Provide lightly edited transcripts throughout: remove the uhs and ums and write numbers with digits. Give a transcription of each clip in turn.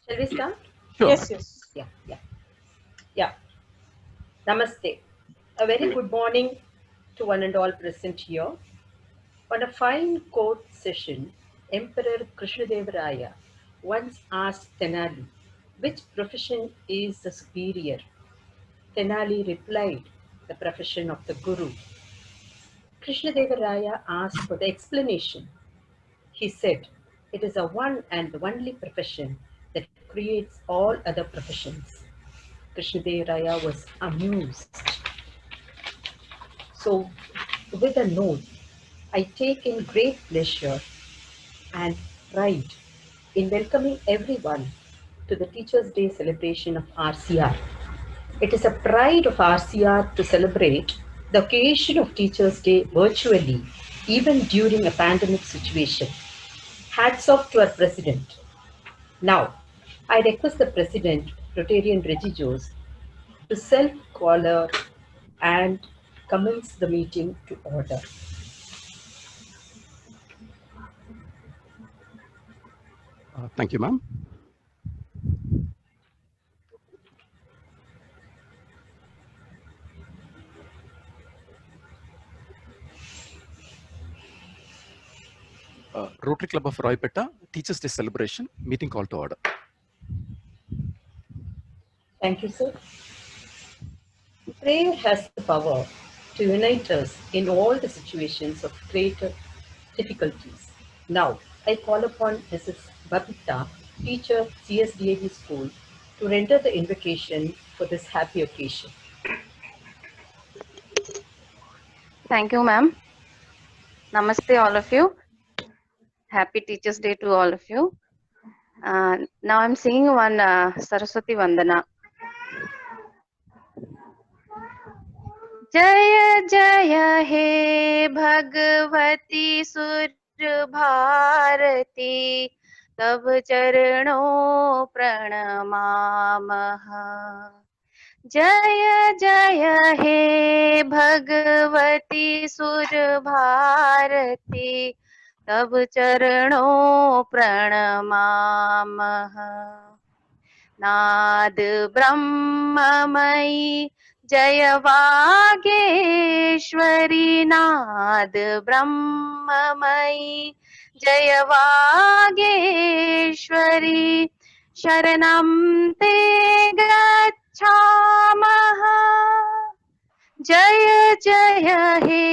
Shall we start? Sure. Yes. Yeah. Namaste. A very good morning to one and all present here. On a fine court session, Emperor Krishnadevaraya once asked Tenali, which profession is the superior? Tenali replied, the profession of the Guru. Krishnadevaraya asked for the explanation. He said, it is a one and only profession that creates all other professions. Krishnadevaraya was amused. So, with a note, I take in great pleasure and pride in welcoming everyone to the Teachers' Day celebration of RCR. It is a pride of RCR to celebrate the occasion of Teachers' Day virtually, even during a pandemic situation. Hats off to our President. Now, I request the President, Rotarian Reggie Jose, to self-collar and commence the meeting to order. Thank you, ma'am. Rotary Club of Roypeta, Teachers' Day celebration, meeting call to order. Thank you, sir. Prayer has the power to unite us in all the situations of greater difficulties. Now, I call upon Mrs. Babita, teacher, CSDAB school, to render the invocation for this happy occasion. Thank you, ma'am. Namaste, all of you. Happy Teachers' Day to all of you. Now I'm singing one Saraswati Vandana. Jaya Jaya He Bhagavati Sur Bharati Tab Charano Pranamamaha. Jaya Jaya He Bhagavati Sur Bharati Tab Charano Pranamamaha. Nad Brahmamayi Jaya Vageshwari Nad Brahmamayi Jaya Vageshwari Sharanam Te Gacchamaha. Jaya Jaya He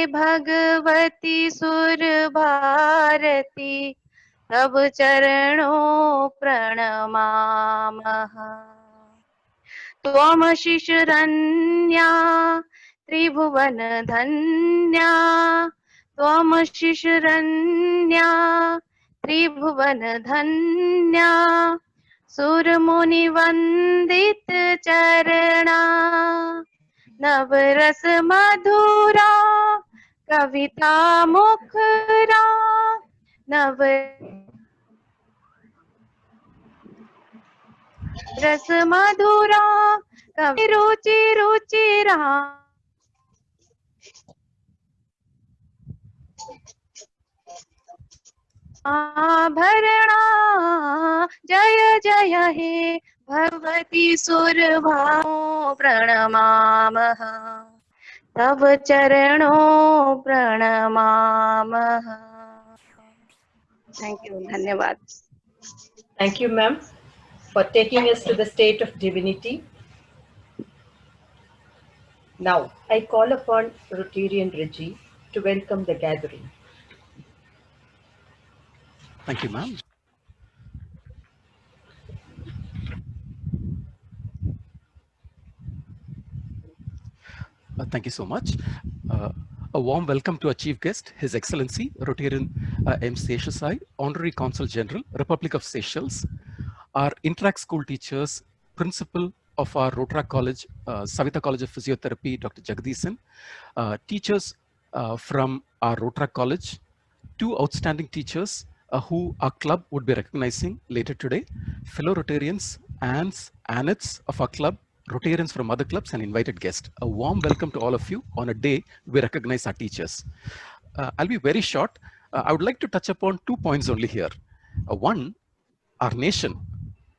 Bhagavati Sur Bharati Tab Charano Pranamamaha. Tvamasi Shuranya Tribhuvan Dhanya Tvamasi Shuranya Tribhuvan Dhanya Surmuni Vandit Charana Navras Madhura Kavita Mukhra Navras Madhura Kavi Ruchi Ruchira Abharana Jaya Jaya He Bhagavati Surabhao Pranamamaha Tab Charano Pranamamaha. Thank you. Dhanyavad. Thank you, ma'am, for taking us to the state of divinity. Now, I call upon Rotarian Reggie to welcome the gathering. Thank you, ma'am. Thank you so much. A warm welcome to our chief guest, His Excellency Rotarian M. Seshasai, Honorary Consul General, Republic of Seychelles, our Interact school teachers, Principal of our Rotaract College, Savita College of Physiotherapy, Dr. Jagdishan, teachers from our Rotaract College, two outstanding teachers who our club would be recognizing later today, fellow Rotarians, Annettes of our club, Rotarians from other clubs, and invited guests. A warm welcome to all of you on a day we recognize our teachers. I'll be very short. I would like to touch upon 2 points only here. One, our nation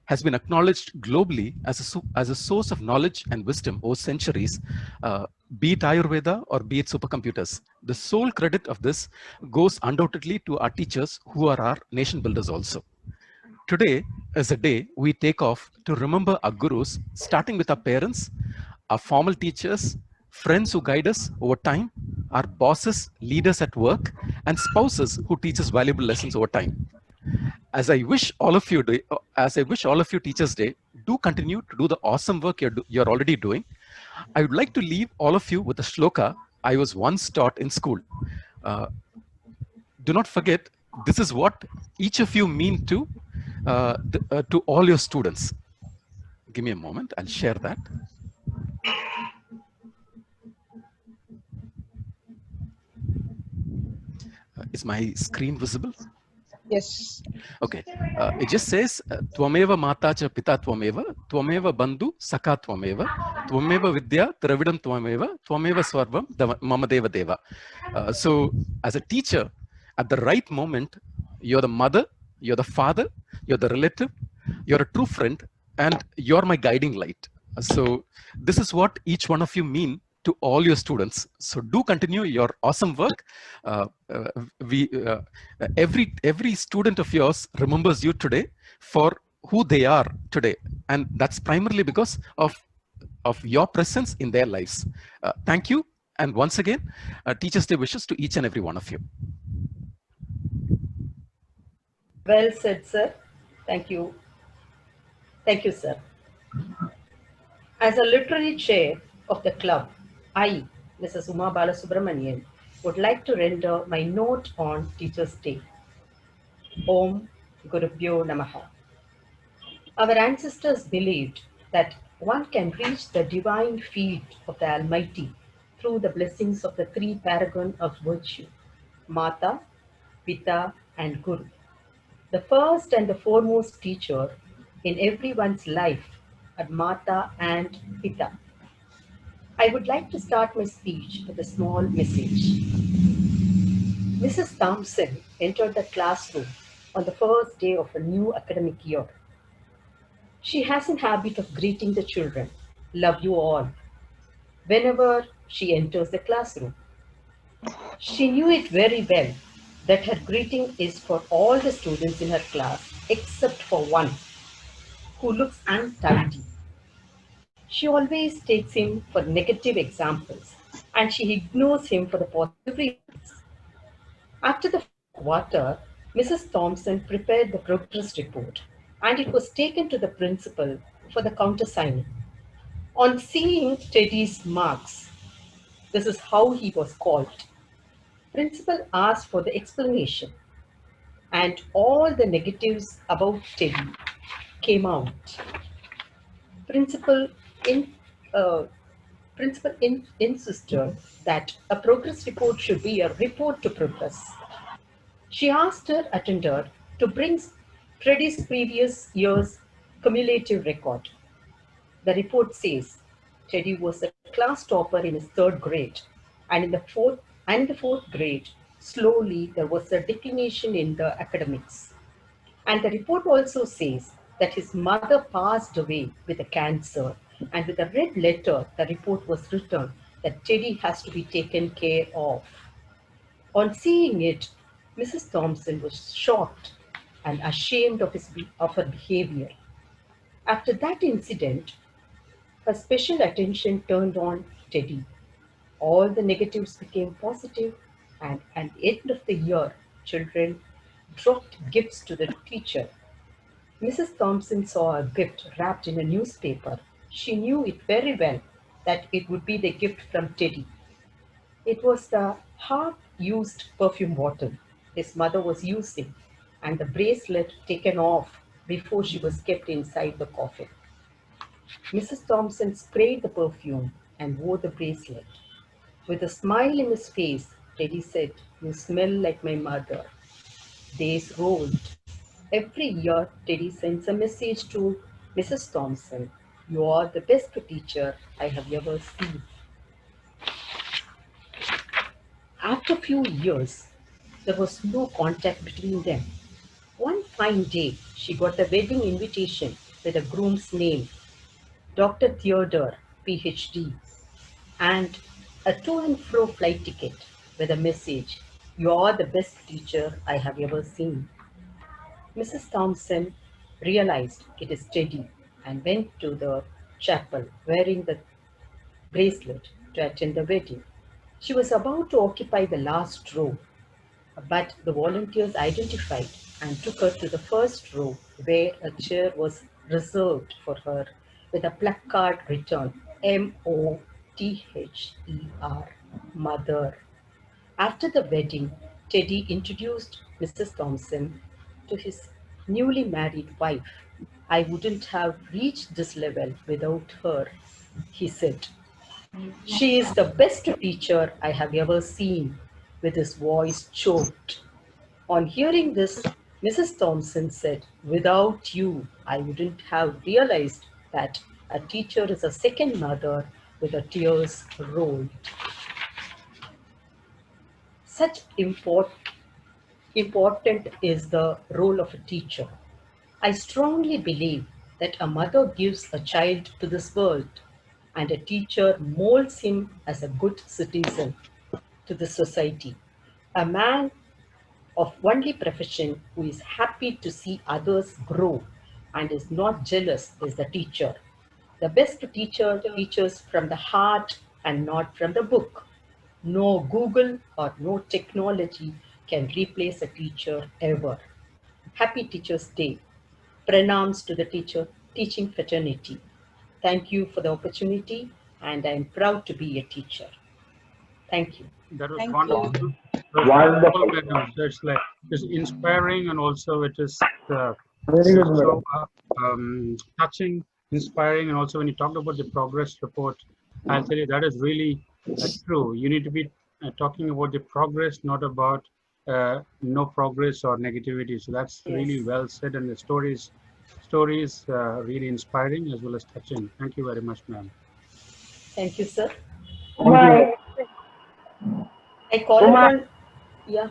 has been acknowledged globally as a source of knowledge and wisdom over centuries, be it Ayurveda or be it supercomputers. The sole credit of this goes undoubtedly to our teachers, who are our nation builders also. Today is a day we take off to remember our gurus, starting with our parents, our formal teachers, friends who guide us over time, our bosses, leaders at work, and spouses who teach us valuable lessons over time. As I wish all of you Teachers Day, do continue to do the awesome work you're already doing. I would like to leave all of you with a shloka I was once taught in school. Uh, do not forget, this is what each of you mean to all your students. Give me a moment, I'll share that. Is my screen visible? Yes. Okay. It just says, Tvameva Mata cha Pita Tvameva Bandhu Saka Tvameva Vidya Travidam Tvameva Swarvam Mamadeva Deva. So, as a teacher, at the right moment, you're the mother, you're the father, you're the relative, you're a true friend, and you're my guiding light. So, this is what each one of you mean to all your students. So do continue your awesome work. Every student of yours remembers you today for who they are today, and that's primarily because of your presence in their lives. Thank you, and once again, Teachers' Day wishes to each and every one of you. Well said, sir. Thank you. Thank you, sir. As a literary chair of the club, I, Mrs. Uma Balasubramanian, would like to render my note on Teachers' Day. Om Gurubhyo Namaha. Our ancestors believed that one can reach the divine feet of the Almighty through the blessings of the three paragons of virtue, Mata, Pita, and Guru. The first and the foremost teacher in everyone's life are Mata and Pita. I would like to start my speech with a small message. Mrs. Thompson entered the classroom on the first day of a new academic year. She has a habit of greeting the children, "Love you all," whenever she enters the classroom. She knew it very well that her greeting is for all the students in her class except for one who looks untidy. She always takes him for negative examples, and she ignores him for the positive reasons. After the quarter, Mrs. Thompson prepared the progress report, and it was taken to the principal for the countersigning. On seeing Teddy's marks, this is how he was called. Principal asked for the explanation, and all the negatives about Teddy came out. Principal in, uh, insisted that a progress report should be a report to progress. She asked her attendant to bring Teddy's previous year's cumulative record. The report says Teddy was a class topper in his third grade, and in the fourth grade, slowly there was a declination in the academics. And the report also says that his mother passed away with a cancer, and with a red letter, the report was written that Teddy has to be taken care of. On seeing it, Mrs. Thompson was shocked and ashamed of her behavior. After that incident, her special attention turned on Teddy. All the negatives became positive, and at the end of the year, children dropped gifts to the teacher. Mrs. Thompson saw a gift wrapped in a newspaper. She knew it very well that it would be the gift from Teddy. It was the half-used perfume bottle his mother was using, and the bracelet taken off before she was kept inside the coffin. Mrs. Thompson sprayed the perfume and wore the bracelet. With a smile in his face, Teddy said, "You smell like my mother." Days rolled. Every year, Teddy sends a message to Mrs. Thompson, "You are the best teacher I have ever seen." After a few years, there was no contact between them. One fine day, she got a wedding invitation with a groom's name, Dr. Theodore, PhD, and a to and fro flight ticket with a message, "You are the best teacher I have ever seen." Mrs. Thompson realized it is Teddy and went to the chapel wearing the bracelet to attend the wedding. She was about to occupy the last row, but the volunteers identified and took her to the first row where a chair was reserved for her with a placard written MOTHER, Mother. After the wedding, Teddy introduced Mrs. Thompson to his newly married wife. "I wouldn't have reached this level without her," he said. "She is the best teacher I have ever seen," with his voice choked. On hearing this, Mrs. Thompson said, "Without you, I wouldn't have realized that a teacher is a second mother," with the tears rolled. Such important is the role of a teacher. I strongly believe that a mother gives a child to this world, and a teacher molds him as a good citizen to the society. A man of only profession who is happy to see others grow and is not jealous is the teacher. The best teacher teaches from the heart and not from the book. No Google or no technology can replace a teacher ever. Happy Teachers' Day. Pranams to the teaching fraternity. Thank you for the opportunity, and I am proud to be a teacher. Thank you. That was Thank wonderful. you. It was Wonderful. wonderful, madam. So it's inspiring, and also it is Very good, madam. so touching, inspiring, and also when you talked about the progress report, I'll tell you that is really true. You need to be talking about the progress, not about no progress or negativity. So that's really Yes. well said, and the stories really inspiring as well as touching. Thank you very much, ma'am. Thank you, sir. Thank I call Uma. upon, yeah,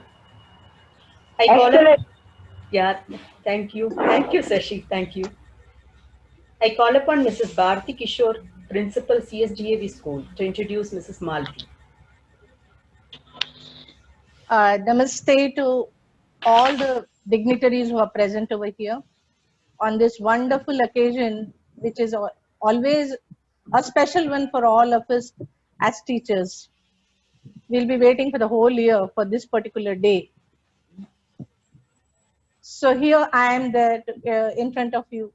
I call Excellent. up, yeah, thank you. Thank you, Sashi. Thank you. I call upon Mrs. Bharti Kishore, Principal, CSDAV School, to introduce Mrs. Malti. Namaste to all the dignitaries who are present over here on this wonderful occasion, which is always a special one for all of us as teachers. We'll be waiting for the whole year for this particular day. So here I am there in front of you,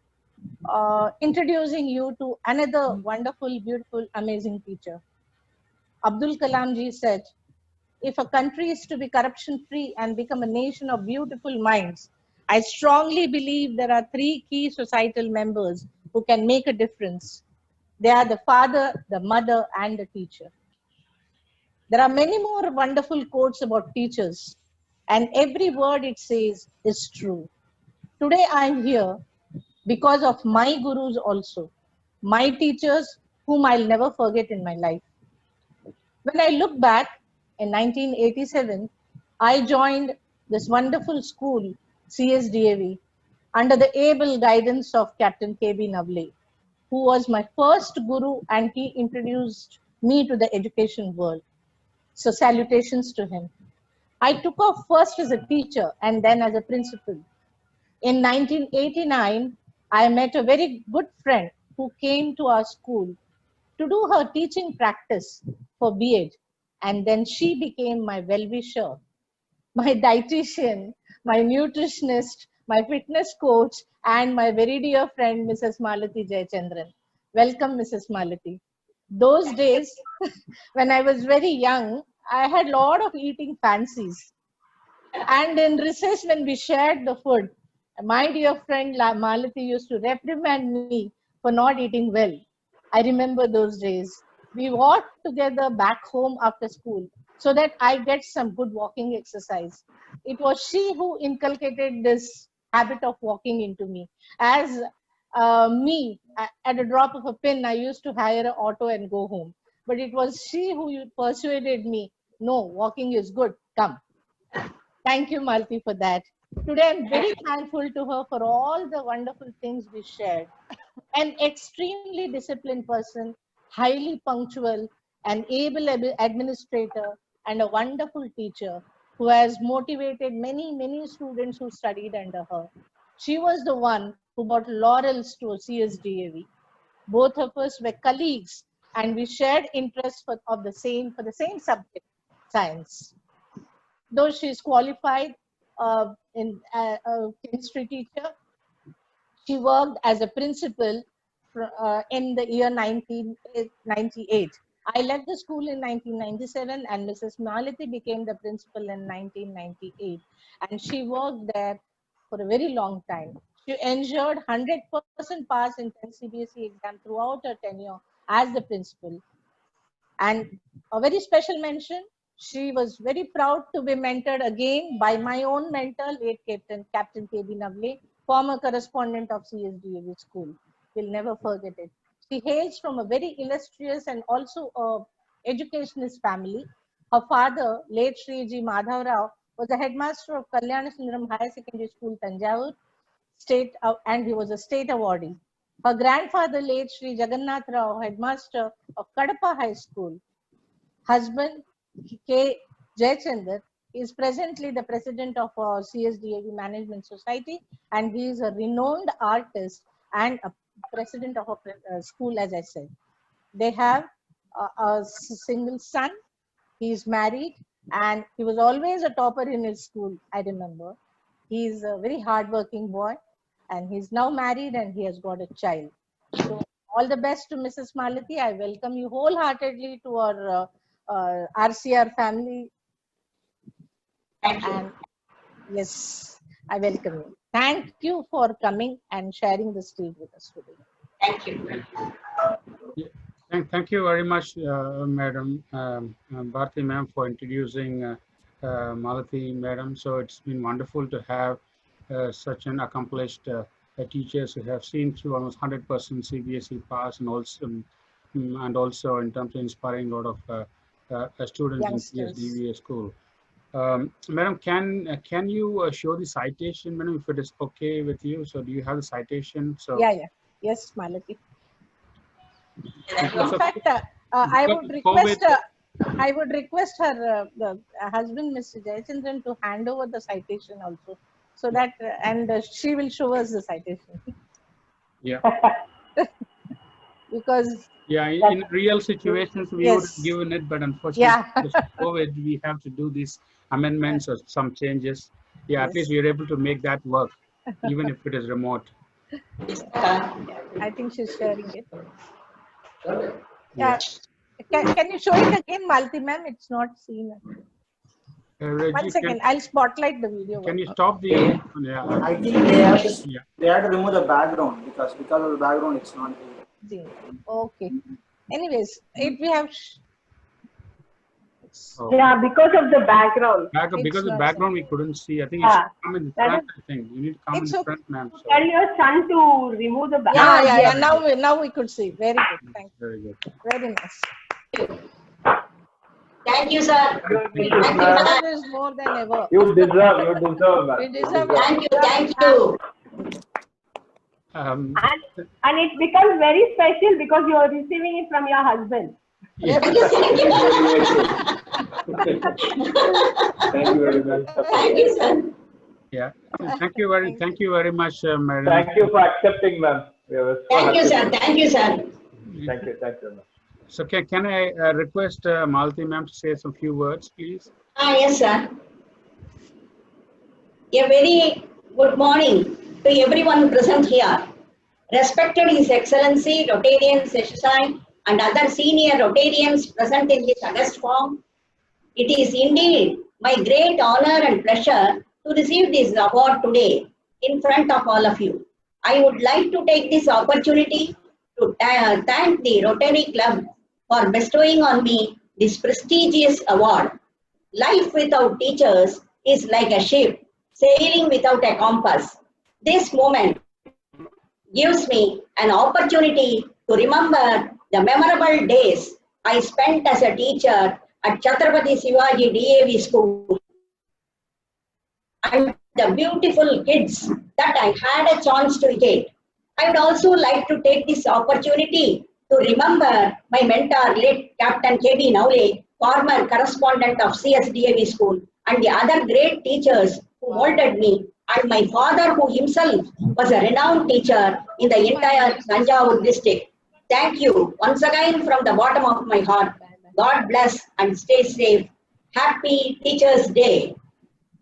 introducing you to another wonderful, beautiful, amazing teacher. Abdul Kalam ji said, "If a country is to be corruption free and become a nation of beautiful minds, I strongly believe there are three key societal members who can make a difference. They are the father, the mother, and the teacher." There are many more wonderful quotes about teachers, and every word it says is true. Today I am here because of my gurus also, my teachers whom I'll never forget in my life. When I look back in 1987, I joined this wonderful school, CSDAV, under the able guidance of Captain KB Navle, who was my first guru and he introduced me to the education world. So salutations to him. I took off first as a teacher and then as a principal. In 1989, I met a very good friend who came to our school to do her teaching practice for B.Ed. And then she became my well-wisher, my dietitian, my nutritionist, my fitness coach, and my very dear friend, Mrs. Malati Jayachandran. Welcome, Mrs. Malati. Those days, when I was very young, I had a lot of eating fancies. And in recess, when we shared the food, my dear friend Malati used to reprimand me for not eating well. I remember those days. We walked together back home after school so that I get some good walking exercise. It was she who inculcated this habit of walking into me. As at a drop of a pin, I used to hire an auto and go home. But it was she who persuaded me, no, walking is good, come. Thank you, Malti, for that. Today, I'm very thankful to her for all the wonderful things we shared. An extremely disciplined person, highly punctual, an able administrator, and a wonderful teacher who has motivated many students who studied under her. She was the one who brought laurels to CSDAV. Both of us were colleagues, and we shared interests for the same subject, science. Though she is qualified in a chemistry teacher, she worked as a principal in the year 1998. I left the school in 1997 and Mrs. Malati became the principal in 1998. And she worked there for a very long time. She ensured 100% pass in 10 CBSE exam throughout her tenure as the principal. And a very special mention, she was very proud to be mentored again by my own mentor, late Captain K.B. Navle, former correspondent of CSDAV school. We'll never forget it. She hails from a very illustrious and also educationist family. Her father, late Sri G. Madhav Rao, was the headmaster of Kalyana Sundaram Higher Secondary School, Tanjavur, and he was a state awardee. Her grandfather, late Sri Jagannath Rao, headmaster of Kadapa High School. Husband, K. Jayachandar, is presently the president of CSDAV Management Society, and he is a renowned artist and a president of a school, as I said. They have a single son. He is married, and he was always a topper in his school, I remember. He is a very hardworking boy, and he's now married and he has got a child. So all the best to Mrs. Malati. I welcome you wholeheartedly to our RCR family. Thank you. And yes, I welcome you. Thank you for coming and sharing the stage with us today. Thank you. Thank you very much, Madam Bharti ma'am, for introducing Malati madam. So it's been wonderful to have such an accomplished teachers who have seen through almost 100% CBSE pass, and also in terms of inspiring a lot of students Youngsters. in CSDVA school. Madam, can you show the citation, madam, if it is okay with you? So do you have the citation? So Yeah. Yes, Malati. because In of fact, I would COVID, request her the husband, Mr. Jayachandran, to hand over the citation also, so that and she will show us the citation. yeah. Because Yeah, in real situations we would have given it, but unfortunately, because of COVID, we have to do these amendments or some changes. Yeah, at least we are able to make that work, even if it is remote. I think she's sharing it. Yeah. Can you show it again, Malti ma'am? It's not seen. Reggie, 1 second, I'll spotlight the video. Can you stop the? Yeah. I think they have to remove the background because of the background it's not here. Okay. Anyways, if we have. Yeah, because of the background. Because of the background we couldn't see. I think you should come in front. I think you need to come in front, ma'am. So. Tell your son to remove the background. Yeah. Now we could see. Very good. Thank you. Very good. Very nice. Thank you, sir. That is more than ever. You deserve, man. We deserve. Thank you. And it becomes very special because you are receiving it from your husband. Yeah. Thank you very much. Thank you, sir. Yeah. Thank you very much, madam. Thank you for accepting, ma'am. Thank you, sir. Thank you, sir. Thank you very much. So can I request Malati ma'am to say some few words, please? Yes, sir. A very good morning to everyone present here. Respected His Excellency, Rotarian Seshasai, and other senior Rotarians present in this august form. It is indeed my great honor and pleasure to receive this award today in front of all of you. I would like to take this opportunity to thank the Rotary Club for bestowing on me this prestigious award. Life without teachers is like a ship sailing without a compass. This moment gives me an opportunity to remember the memorable days I spent as a teacher at Chhatrapati Shivaji DAV School. And the beautiful kids that I had a chance to educate. I would also like to take this opportunity to remember my mentor, late Captain K.B. Naule, former correspondent of CSDAV school, and the other great teachers who molded me, and my father, who himself was a renowned teacher in the entire Tanjavur district. Thank you once again from the bottom of my heart. God bless and stay safe. Happy Teachers' Day.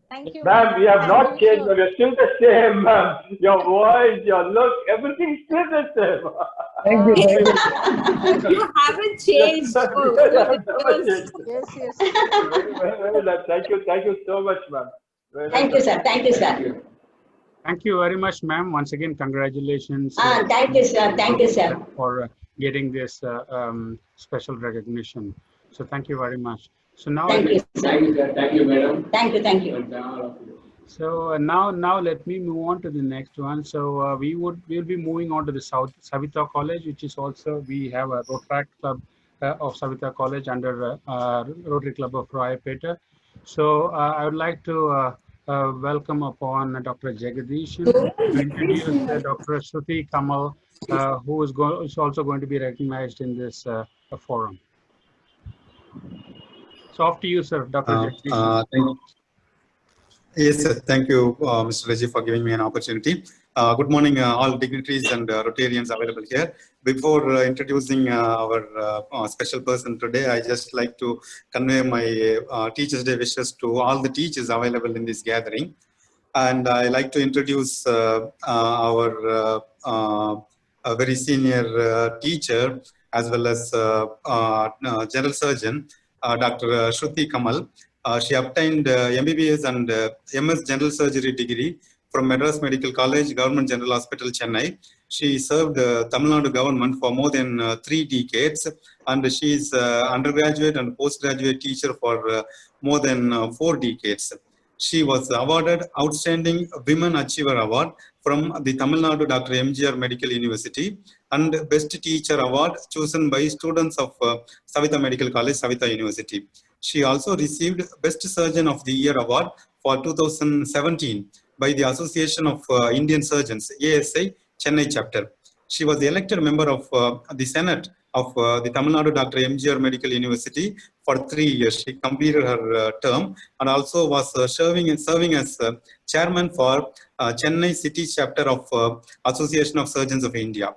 Thank you. Ma'am, we have not changed, sure. but we're still the same, ma'am. Your voice, your look, everything's still the same. Thank you very much. You haven't changed. Yes, yes. Very nice. Thank you so much, ma'am. Thank you, sir. Thank you, sir. Thank you very much, ma'am. Once again, congratulations. Thank you, sir. Thank you, sir. For getting this special recognition. So thank you very much. So now, thank you, sir. Thank you, madam. Thank you, thank you. So now let me move on to the next one. So we'll be moving on to the Savita College, which is also, we have a Rotaract Club of Savita College under Rotary Club of Royapeta. So I would like to welcome upon Dr. Jagadishan to introduce Dr. Shruti Kamal, who is also going to be recognized in this forum. So off to you, sir, Dr. Jagadishan. Thank you. Yes, sir. Thank you, Mr. Reggie, for giving me an opportunity. Good morning, all dignitaries and Rotarians available here. Before introducing our special person today, I just like to convey my Teachers' Day wishes to all the teachers available in this gathering. And I like to introduce our a very senior teacher as well as General Surgeon, Dr. Shruti Kamal. She obtained MBBS and MS General Surgery degree from Madras Medical College, Government General Hospital, Chennai. She served Tamil Nadu government for more than 3 decades, and she is undergraduate and postgraduate teacher for more than 4 decades. She was awarded Outstanding Women Achiever Award from the Tamil Nadu Dr. MGR Medical University and Best Teacher Award chosen by students of Savita Medical College, Savita University. She also received Best Surgeon of the Year Award for 2017 by the Association of Indian Surgeons, ASI, Chennai chapter. She was the elected member of the Senate of the Tamil Nadu Dr. MGR Medical University for 3 years. She completed her term and also was serving as chairman for Chennai City chapter of Association of Surgeons of India.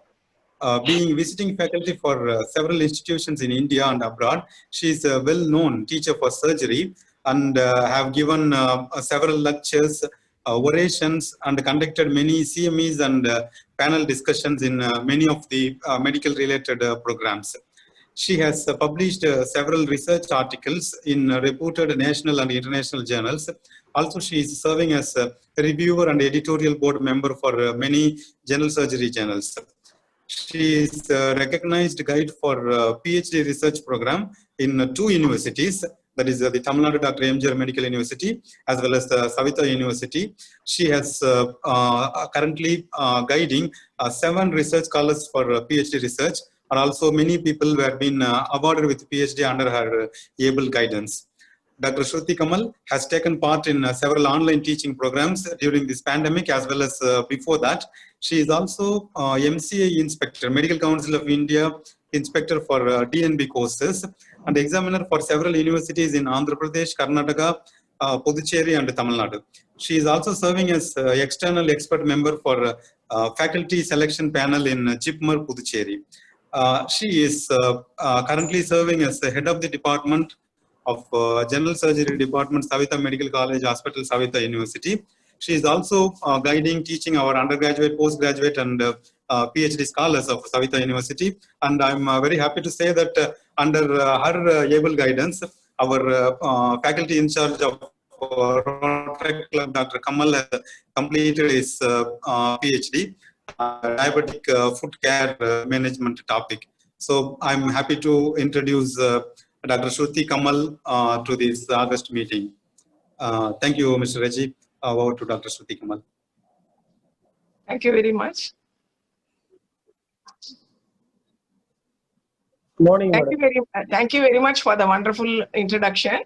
Being visiting faculty for several institutions in India and abroad, she is a well-known teacher for surgery and have given several lectures, orations, and conducted many CMEs and panel discussions in many of the medical-related programs. She has published several research articles in reputed national and international journals. Also, she is serving as a reviewer and editorial board member for many general surgery journals. She is a recognized guide for PhD research program in 2 universities, that is the Tamil Nadu Dr. MGR Medical University as well as the Savita University. She has currently guiding 7 research scholars for PhD research, and also many people who have been awarded with PhD under her able guidance. Dr. Shruti Kamal has taken part in several online teaching programs during this pandemic as well as before that. She is also MCA Inspector, Medical Council of India Inspector for DNB courses and examiner for several universities in Andhra Pradesh, Karnataka, Puducherry and Tamil Nadu. She is also serving as external expert member for faculty selection panel in JIPMER, Puducherry. She is currently serving as the head of the department of General Surgery Department, Savita Medical College Hospital, Savita University. She is also guiding, teaching our undergraduate, postgraduate and PhD scholars of Savita University. And I'm very happy to say that under her able guidance, our faculty in charge of Rotaractors Club, Dr. Kamal, has completed his PhD, diabetic foot care management topic. So I'm happy to introduce Dr. Shruti Kamal to this August meeting. Thank you, Mr. Reggie. Over to Dr. Shruti Kamal. Thank you very much. Good morning. Thank you very much for the wonderful introduction.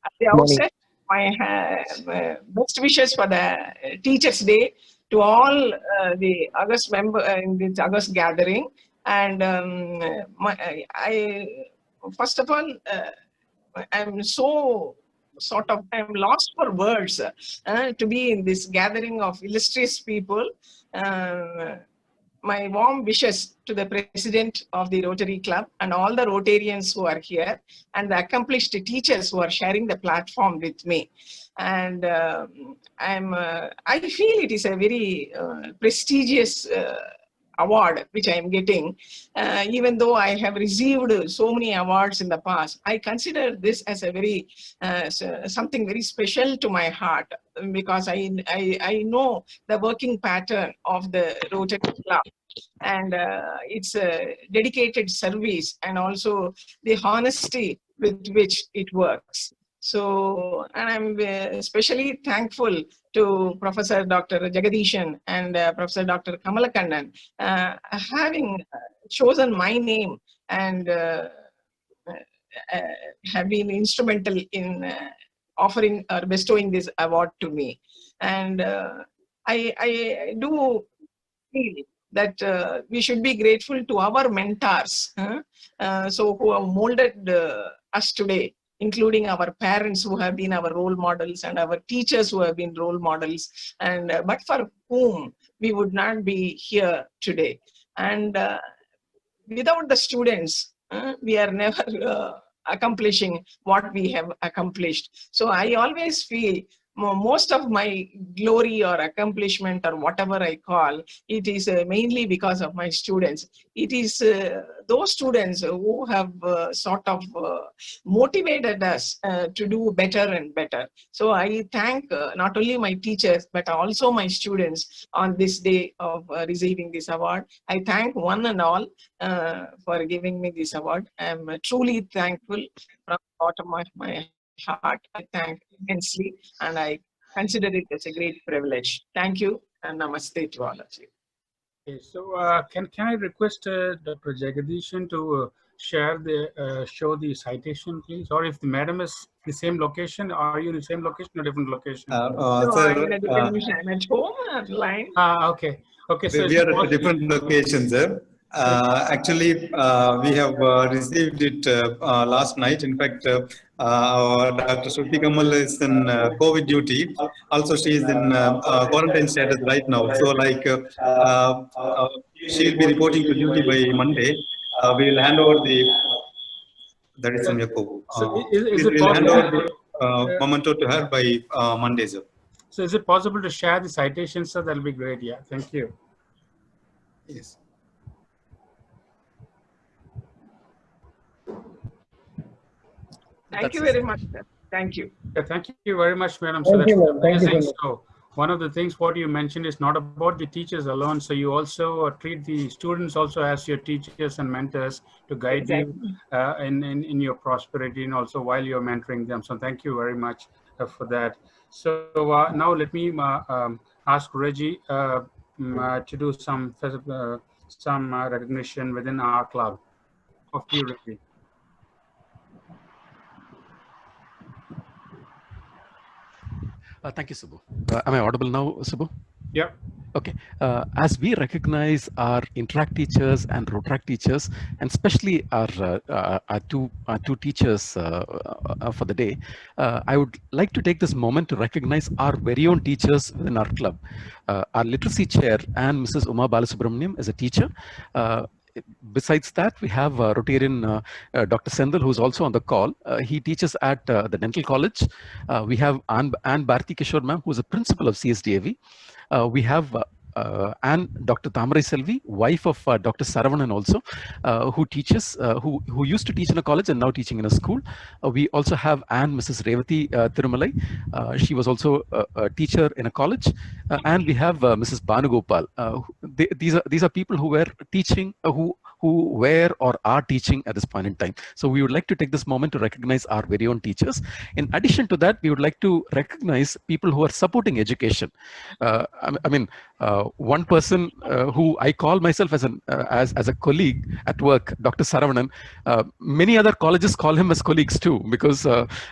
At the outset, my best wishes for the Teachers' Day to all the August member in this August gathering. And first of all, I'm so I'm lost for words to be in this gathering of illustrious people. My warm wishes to the president of the Rotary Club and all the Rotarians who are here and the accomplished teachers who are sharing the platform with me. And I feel it is a very prestigious award which I am getting. Even though I have received so many awards in the past, I consider this as a very something very special to my heart, because I know the working pattern of the Rotary Club, and it's a dedicated service and also the honesty with which it works. So, and I'm especially thankful to Professor Dr. Jagadishan and Professor Dr. Kamalakannan having chosen my name and have been instrumental in offering or bestowing this award to me. And I do feel that we should be grateful to our mentors, so who have molded us today, including our parents who have been our role models and our teachers who have been role models, and but for whom we would not be here today. And without the students, we are never accomplishing what we have accomplished. So I always feel most of my glory or accomplishment or whatever I call, it is mainly because of my students. It is those students who have sort of motivated us to do better and better. So I thank not only my teachers, but also my students on this day of receiving this award. I thank one and all for giving me this award. I am truly thankful from the bottom of my heart. I thank immensely, and I consider it as a great privilege. Thank you, and namaste to all of you. Okay, so can I request Dr. Jagadishan to share the show the citation, please? Or if the madam is the same location, are you in the same location or different location? No, I'm in a different location. I'm at home online. Okay. Okay, so we are at different locations, sir. Actually, we have received it last night. In fact, our Dr. Shruti Kamal is in COVID duty. Also, she is in quarantine status right now. So, like, she will be reporting to duty by Monday. We will hand over the. That is from Yako. Is it we will hand possible over the memento to her by Monday, sir. So, is it possible to share the citations, sir? That'll be great. Yeah, thank you. Yes. Thank you very much, sir. Thank you. Yeah, thank you very much, madam. So that's amazing. So one of the things what you mentioned is not about the teachers alone. So you also treat the students also as your teachers and mentors to guide you in your prosperity and also while you're mentoring them. So thank you very much for that. So now let me ask Reggie to do some recognition within our club. Off to you, Reggie. Thank you, Subbu. Am I audible now, Subbu? Yeah. Okay. As we recognize our Interact teachers and Rotaract teachers, and especially our two teachers for the day, I would like to take this moment to recognize our very own teachers within our club. Our literacy chair, and Mrs. Uma Balasubramaniam, is a teacher. Besides that, we have Rotarian Dr. Sendal, who's also on the call. He teaches at the Dental College. We have Anne Bharti Kishore ma'am, who's a principal of CSDAV. We have and Dr. Tamarai Selvi, wife of Dr. Saravanan also, who teaches, who used to teach in a college and now teaching in a school. We also have Mrs. Revati Thirumalai. She was also a teacher in a college. And we have Mrs. Banugopal. These are people who were teaching, who who were or are teaching at this point in time. So we would like to take this moment to recognize our very own teachers. In addition to that, we would like to recognize people who are supporting education. One person who I call myself as a colleague at work, Dr. Saravanan. Many other colleges call him as colleagues too, because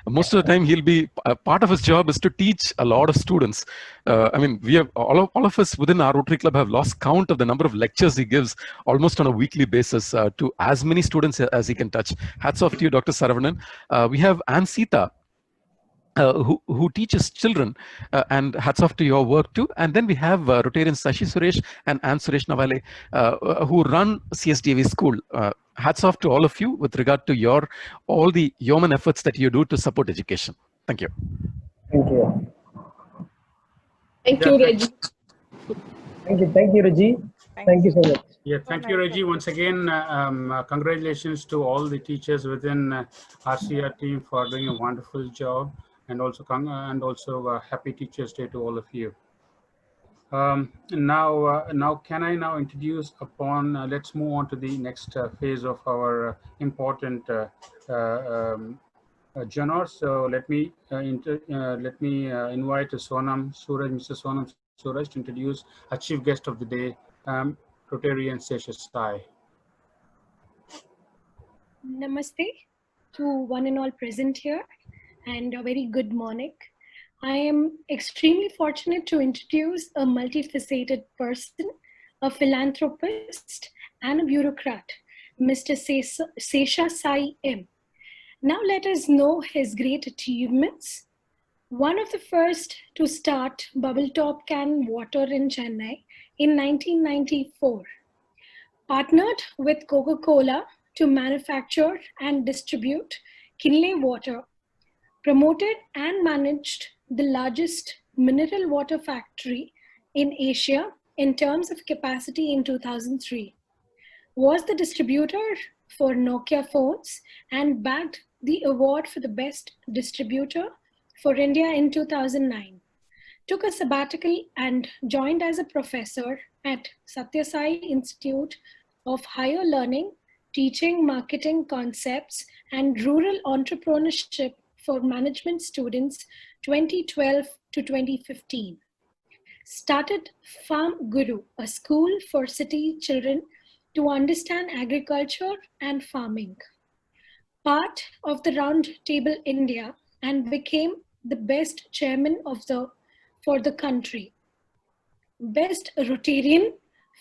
most of the time he'll be part of his job is to teach a lot of students. We have all of us within our Rotary Club have lost count of the number of lectures he gives almost on a weekly basis to as many students as he can touch. Hats off to you, Dr. Saravanan. We have Ann Sita, who teaches children, and hats off to your work too. And then we have Rotarians Sashi Suresh and Ann Suresh Navale, who run CSDV school. Hats off to all of you with regard to all the yeoman efforts that you do to support education. Thank you. Thank you. Thank you, Reggie. Thank you, Reggie. Thank you so much. Yeah, thank you, Reggie. Once again, congratulations to all the teachers within RCR team for doing a wonderful job, and also happy Teachers Day to all of you. Now, can I now introduce upon? Let's move on to the next phase of our important genre. So let me invite Sonam Suraj, Mr. Sonam Suraj, to introduce our chief guest of the day, Rotarian Sesha Sai. Namaste to one and all present here, and a very good morning. I am extremely fortunate to introduce a multifaceted person, a philanthropist and a bureaucrat, Mr. Sesha Sai M. Now let us know his great achievements. One of the first to start bubble top can water in Chennai in 1994. Partnered with Coca-Cola to manufacture and distribute Kinley water. Promoted and managed the largest mineral water factory in Asia in terms of capacity in 2003. Was the distributor for Nokia phones and bagged the award for the best distributor for India in 2009. Took a sabbatical and joined as a professor at Satya Sai Institute of Higher Learning, teaching marketing concepts and rural entrepreneurship for management students 2012 to 2015. Started Farm Guru, a school for city children to understand agriculture and farming. Part of the Round Table India and became the best chairman for the country. Best Rotarian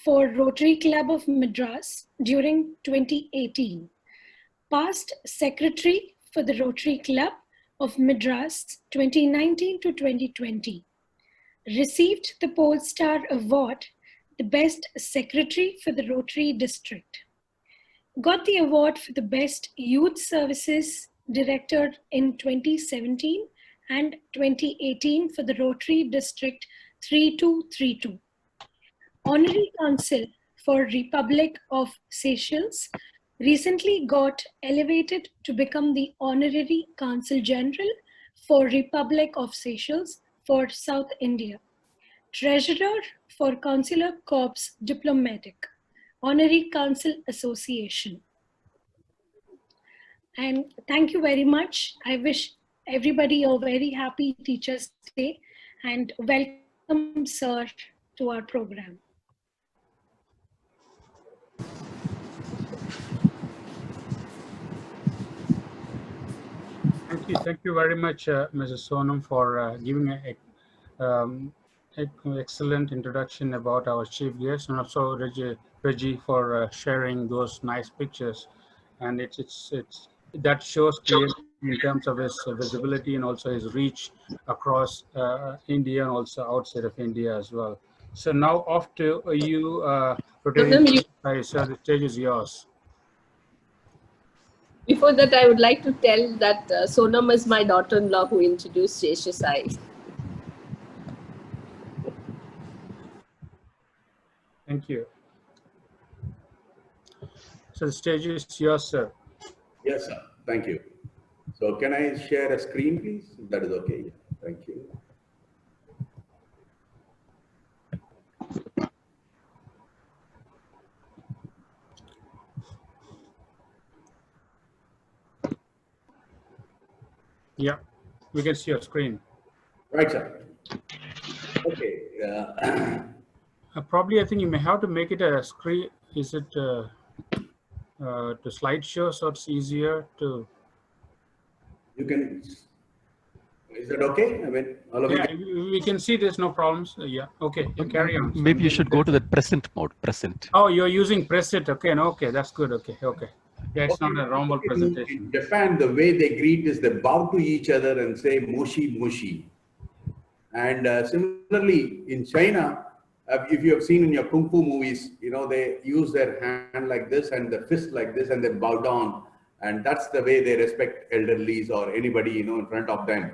for Rotary Club of Madras during 2018. Past secretary for the Rotary Club of Madras 2019 to 2020. Received the Polestar Award, the best secretary for the Rotary District. Got the award for the best youth services director in 2017 and 2018 for the Rotary District 3232. Honorary Council for Republic of Seychelles recently got elevated to become the Honorary Consul General for Republic of Seychelles for South India. Treasurer for Consular Corps Diplomatic, Honorary Council Association. And thank you very much. I wish everybody a very happy Teachers' Day and welcome, sir, to our program. Thank you very much, Mrs. Sonam, for giving an excellent introduction about our chief guest, and also Reggie for sharing those nice pictures. And that shows clearly in terms of his visibility and also his reach across India and also outside of India as well. So now off to you, Rotarian. Sir, the stage is yours. Before that, I would like to tell that Sonam is my daughter-in-law who introduced Sesha Sai. Thank you. So the stage is yours, sir. Yes, sir. Thank you. So can I share a screen, please? If that is okay. Thank you. Yeah, we can see your screen. Right, sir. Okay. Probably, I think you may have to make it a screen. Is it to slideshow, so it's easier to? You can. Is that okay? I mean, all of Yeah, you. we can see there's no problems. Yeah. Okay. You carry on. Maybe you should go to the present mode. Present. Oh, you're using Preset. Okay. No. Okay. That's good. Okay. Okay. Yeah, it's not a normal In presentation. Japan, the way they greet is they bow to each other and say "moshi moshi." And similarly, in China, if you have seen in your kung fu movies, you know, they use their hand like this and the fist like this, and they bow down, and that's the way they respect elderlies or anybody, you know, in front of them.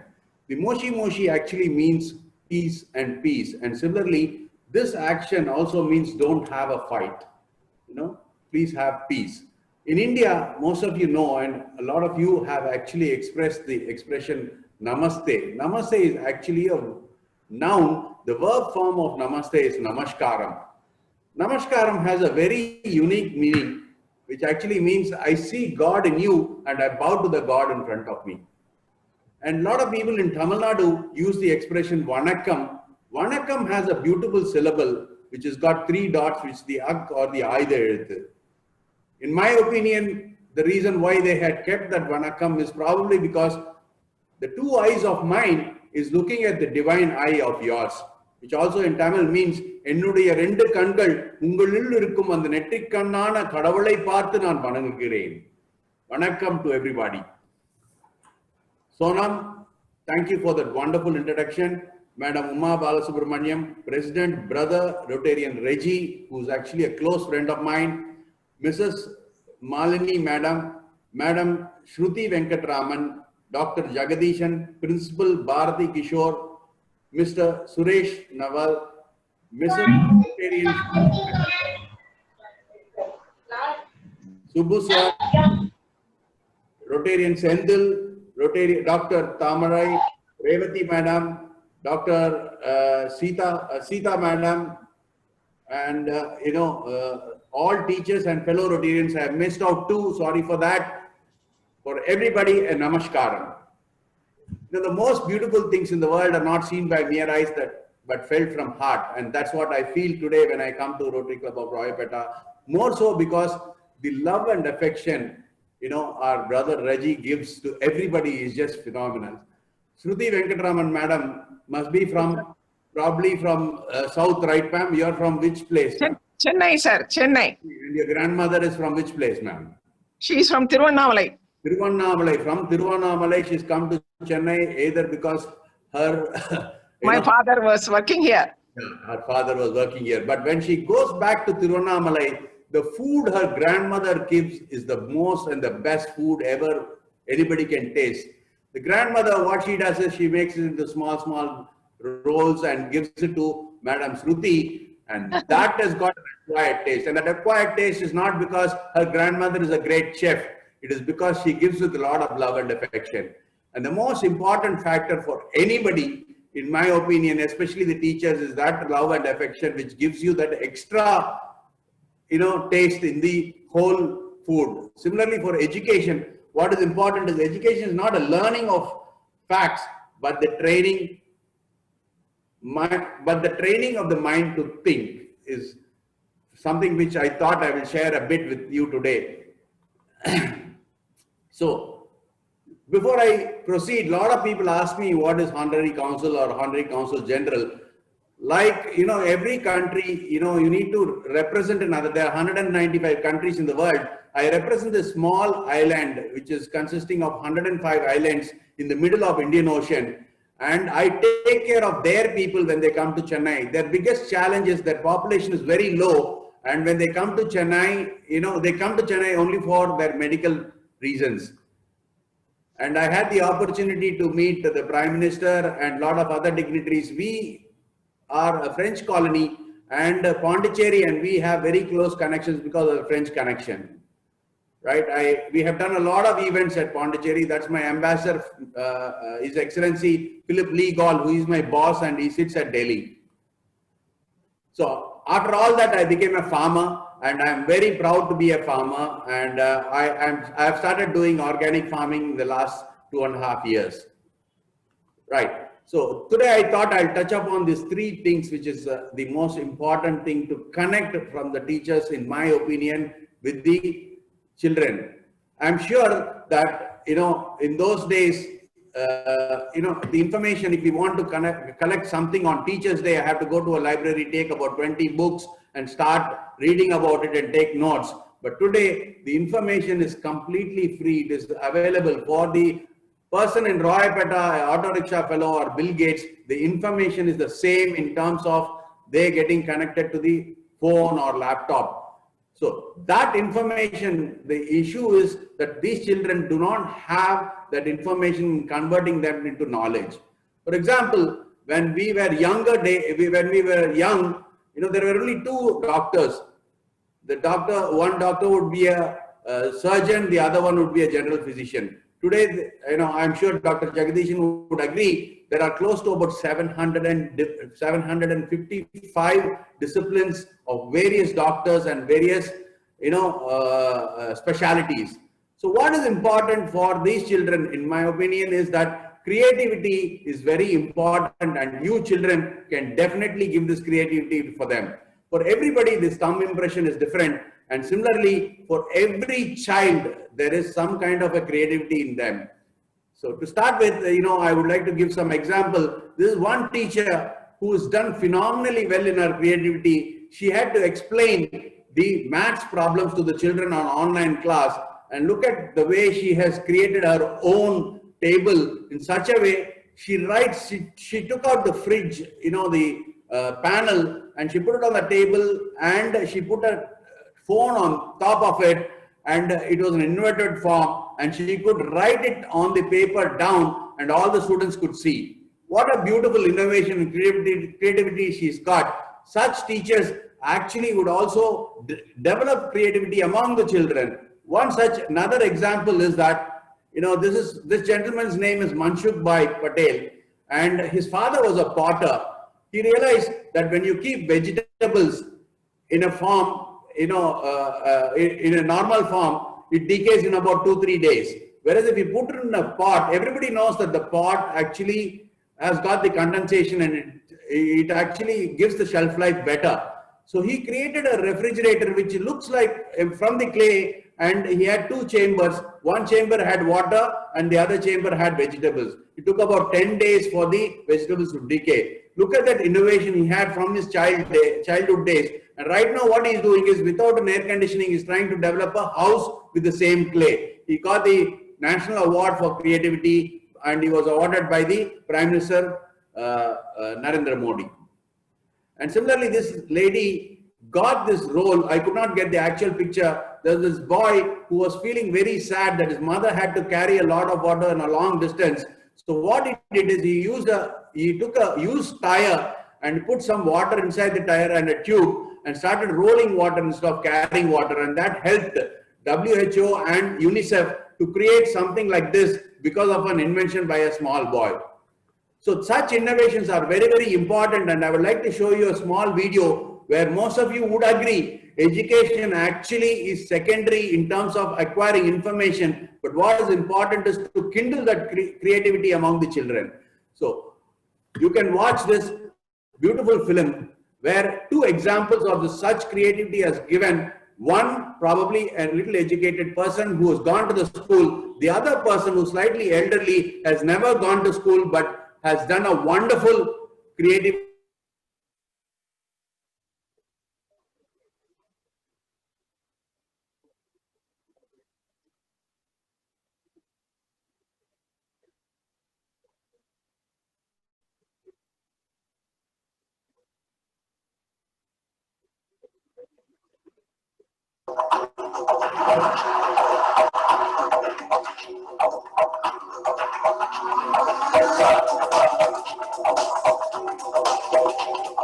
The moshi moshi actually means peace and peace, and similarly, this action also means don't have a fight. You know, please have peace. In India, most of you know, and a lot of you have actually expressed the expression namaste. Namaste is actually a noun. The verb form of namaste is namaskaram. Namaskaram has a very unique meaning, which actually means I see God in you and I bow to the God in front of me. And a lot of people in Tamil Nadu use the expression vanakkam. Vanakkam has a beautiful syllable which has got 3 dots, which the ak or the I there. In my opinion, the reason why they had kept that vanakkam is probably because the 2 eyes of mine is looking at the divine eye of yours, which also in Tamil means என்னுடைய 2 கண்கள் உங்களில் இருக்கும் அந்த நெற்றிக்கண்ணான கடவுளை பார்த்து நான் வணங்குகிறேன். Vanakkam to everybody. Sonam, thank you for that wonderful introduction. Madam Uma Balasubramaniam, President, brother, Rotarian Reggie, who's actually a close friend of mine. Mrs. Malini, Madam Shruti Venkatraman, Dr. Jagadishan, Principal Bharati Kishore, Mr. Suresh Naval, Mrs. Rotarian Subbu Sir, Rotarian Sendil, Rotarian Dr. Tamarai, Revati Madam, Dr. Sita Madam, and all teachers and fellow Rotarians. I have missed out too. Sorry for that. For everybody, a namaskaram. The most beautiful things in the world are not seen by mere eyes, but felt from heart, and that's what I feel today when I come to Rotary Club of Royapeta. More so because the love and affection, our brother Reggie gives to everybody is just phenomenal. Shruti Venkatraman Madam must be probably from South, right, ma'am? You're from which place? Chennai, sir. Chennai. And your grandmother is from which place, ma'am? She is from Tiruvannamalai. Tiruvannamalai. From Tiruvannamalai, she's come to Chennai either because her... My father was working here. Yeah, her father was working here. But when she goes back to Tiruvannamalai, the food her grandmother gives is the most and the best food ever anybody can taste. The grandmother, what she does is she makes it into small rolls and gives it to Madam Shruti, and that has got an acquired taste. And that acquired taste is not because her grandmother is a great chef. It is because she gives with a lot of love and affection. And the most important factor for anybody, in my opinion, especially the teachers, is that love and affection which gives you that extra, taste in the whole food. Similarly, for education, what is important is education is not a learning of facts, but the training. But the training of the mind to think is something which I thought I will share a bit with you today. So, before I proceed, a lot of people ask me what is Honorary Council or Honorary Council General. Like, every country, you need to represent another. There are 195 countries in the world. I represent a small island, which is consisting of 105 islands in the middle of Indian Ocean. And I take care of their people when they come to Chennai. Their biggest challenge is that population is very low. And when they come to Chennai, they come to Chennai only for their medical reasons. And I had the opportunity to meet the Prime Minister and a lot of other dignitaries. We are a French colony and Pondicherry, and we have very close connections because of the French connection. Right? We have done a lot of events at Pondicherry. That's my ambassador, His Excellency Philip Lee Gall, who is my boss, and he sits at Delhi. So after all that, I became a farmer, and I'm very proud to be a farmer. And I have started doing organic farming in the last 2.5 years. Right. So today I thought I'll touch upon these three things, which is the most important thing to connect from the teachers, in my opinion, with the children. I'm sure that, in those days, the information, if you want to collect something on Teachers' Day, I have to go to a library, take about 20 books and start reading about it and take notes. But today, the information is completely free. It is available for the person in Roypeta, auto rickshaw fellow, or Bill Gates. The information is the same in terms of they getting connected to the phone or laptop. So that information, the issue is that these children do not have that information, converting them into knowledge. For example, when we were young, there were only two doctors. One doctor would be a surgeon, the other one would be a general physician. Today, I'm sure Dr. Jagadishan would agree, there are close to about 755 disciplines of various doctors and various, specialities. So what is important for these children, in my opinion, is that creativity is very important, and you children can definitely give this creativity for them. For everybody, this thumb impression is different. And similarly, for every child, there is some kind of a creativity in them. So to start with, I would like to give some example. This is one teacher who has done phenomenally well in her creativity. She had to explain the maths problems to the children on online class. And look at the way she has created her own table in such a way. She took out the fridge, the panel, and she put it on the table, and she put a phone on top of it, and it was an inverted form, and she could write it on the paper down, and all the students could see. What a beautiful innovation and creativity she's got. Such teachers actually would also develop creativity among the children. Another example is that, this gentleman's name is Manshukh Bhai Patel, and his father was a potter. He realized that when you keep vegetables in a form, in a normal form, it decays in about 2-3 days. Whereas if you put it in a pot, everybody knows that the pot actually has got the condensation, and it actually gives the shelf life better. So he created a refrigerator which looks like from the clay, and he had two chambers. One chamber had water and the other chamber had vegetables. It took about 10 days for the vegetables to decay. Look at that innovation he had from his childhood days. And right now what he's doing is, without an air conditioning, he's trying to develop a house with the same clay. He got the National Award for Creativity, and he was awarded by the Prime Minister Narendra Modi. And similarly, this lady got this role. I could not get the actual picture. There was this boy who was feeling very sad that his mother had to carry a lot of water in a long distance. So what he did is he took a used tire and put some water inside the tire and a tube, and started rolling water instead of carrying water. And that helped WHO and UNICEF to create something like this because of an invention by a small boy. So such innovations are very, very important, and I would like to show you a small video where most of you would agree education actually is secondary in terms of acquiring information, but what is important is to kindle that creativity among the children. So you can watch this beautiful film where two examples of such creativity is given. One, probably a little educated person who has gone to the school. The other person, who's slightly elderly, has never gone to school but has done a wonderful creative.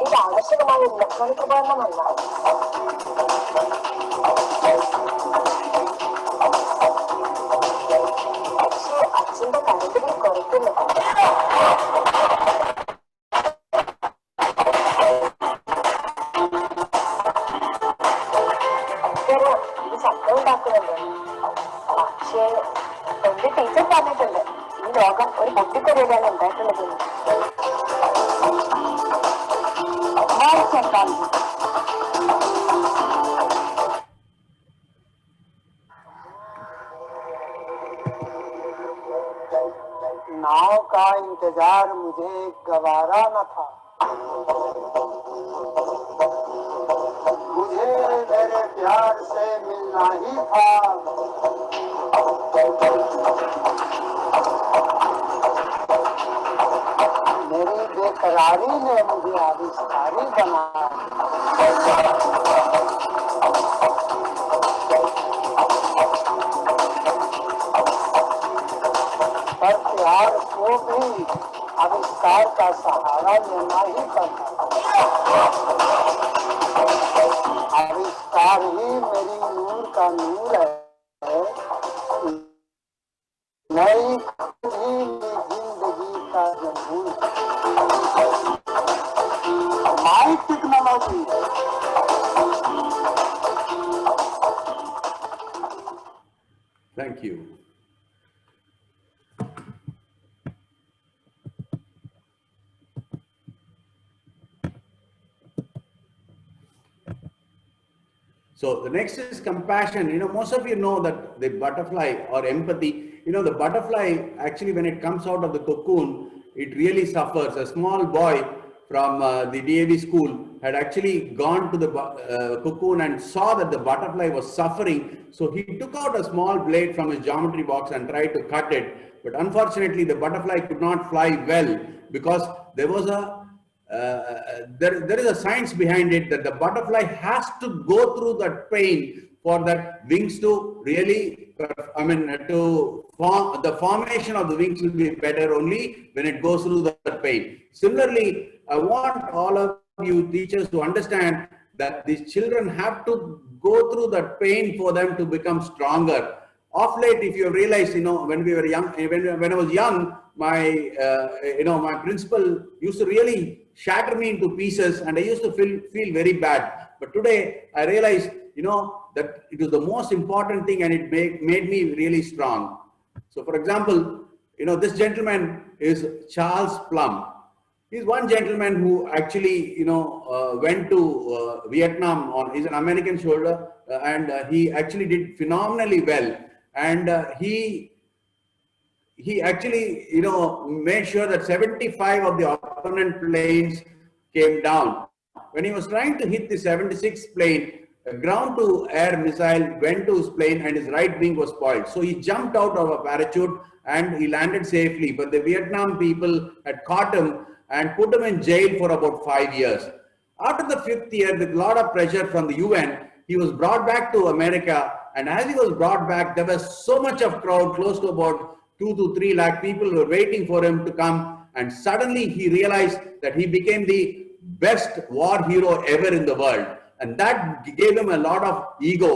ഇത് ആവശ്യമായ electronic ഉപകരണമല്ല. പക്ഷേ അച്ഛന്റെ current bill കുറയ്ക്കുന്നു. ഇത് ശബ്ദം ഉണ്ടാക്കുന്നുണ്ട്. പക്ഷേ എന്റെ ടീച്ചർ പറഞ്ഞിട്ടുണ്ട്, ഈ രോഗം ഒരു പൊട്ടിത്തെറിയിലാണ് ഉണ്ടായിട്ടുള്ളത്. മാർച്ച് 8 नाव का इंतजार मुझे गवारा न था, मुझे मेरे प्यार से मिलना ही था। मेरी बेकरारी ने मुझे आविष्कारी बनाया। पर प्यार को भी आविष्कार का सहारा लेना ही पड़ता। आविष्कार ही मेरी नूर का नूर है, नई खुदी जिंदगी का जमूर। माई technology Thank you. So the next is compassion. You know, most of you know that the butterfly or empathy, you know, the butterfly actually when it comes out of the cocoon, it really suffers. A small boy from the DAV school had actually gone to the cocoon and saw that the butterfly was suffering. So he took out a small blade from his geometry box and tried to cut it. But unfortunately, the butterfly could not fly well because there was a there is a science behind it that the butterfly has to go through that pain for that wings to really, to form, the formation of the wings will be better only when it goes through that pain. Similarly, I want all of you teachers to understand that these children have to go through that pain for them to become stronger. Of late, if you realize, you know, when we were young, when I was young, my my principal used to really shatter me into pieces, and I used to feel very bad. But today, I realized, you know, that it was the most important thing, and it made me really strong. So, for example, you know, this gentleman is Charles Plum. He's one gentleman who actually, you know, went to Vietnam he's an American soldier, and he actually did phenomenally well. And he actually, you know, made sure that 75 of the opponent planes came down. When he was trying to hit the 76th plane, a ground-to-air missile went to his plane and his right wing was spoiled. So he jumped out of a parachute and he landed safely. But the Vietnam people had caught him and put him in jail for about 5 years. After the 5th year, with a lot of pressure from the UN, he was brought back to America. And as he was brought back, there was so much of crowd, close to about 2 to 3 lakh people were waiting for him to come. And suddenly he realized that he became the best war hero ever in the world. And that gave him a lot of ego.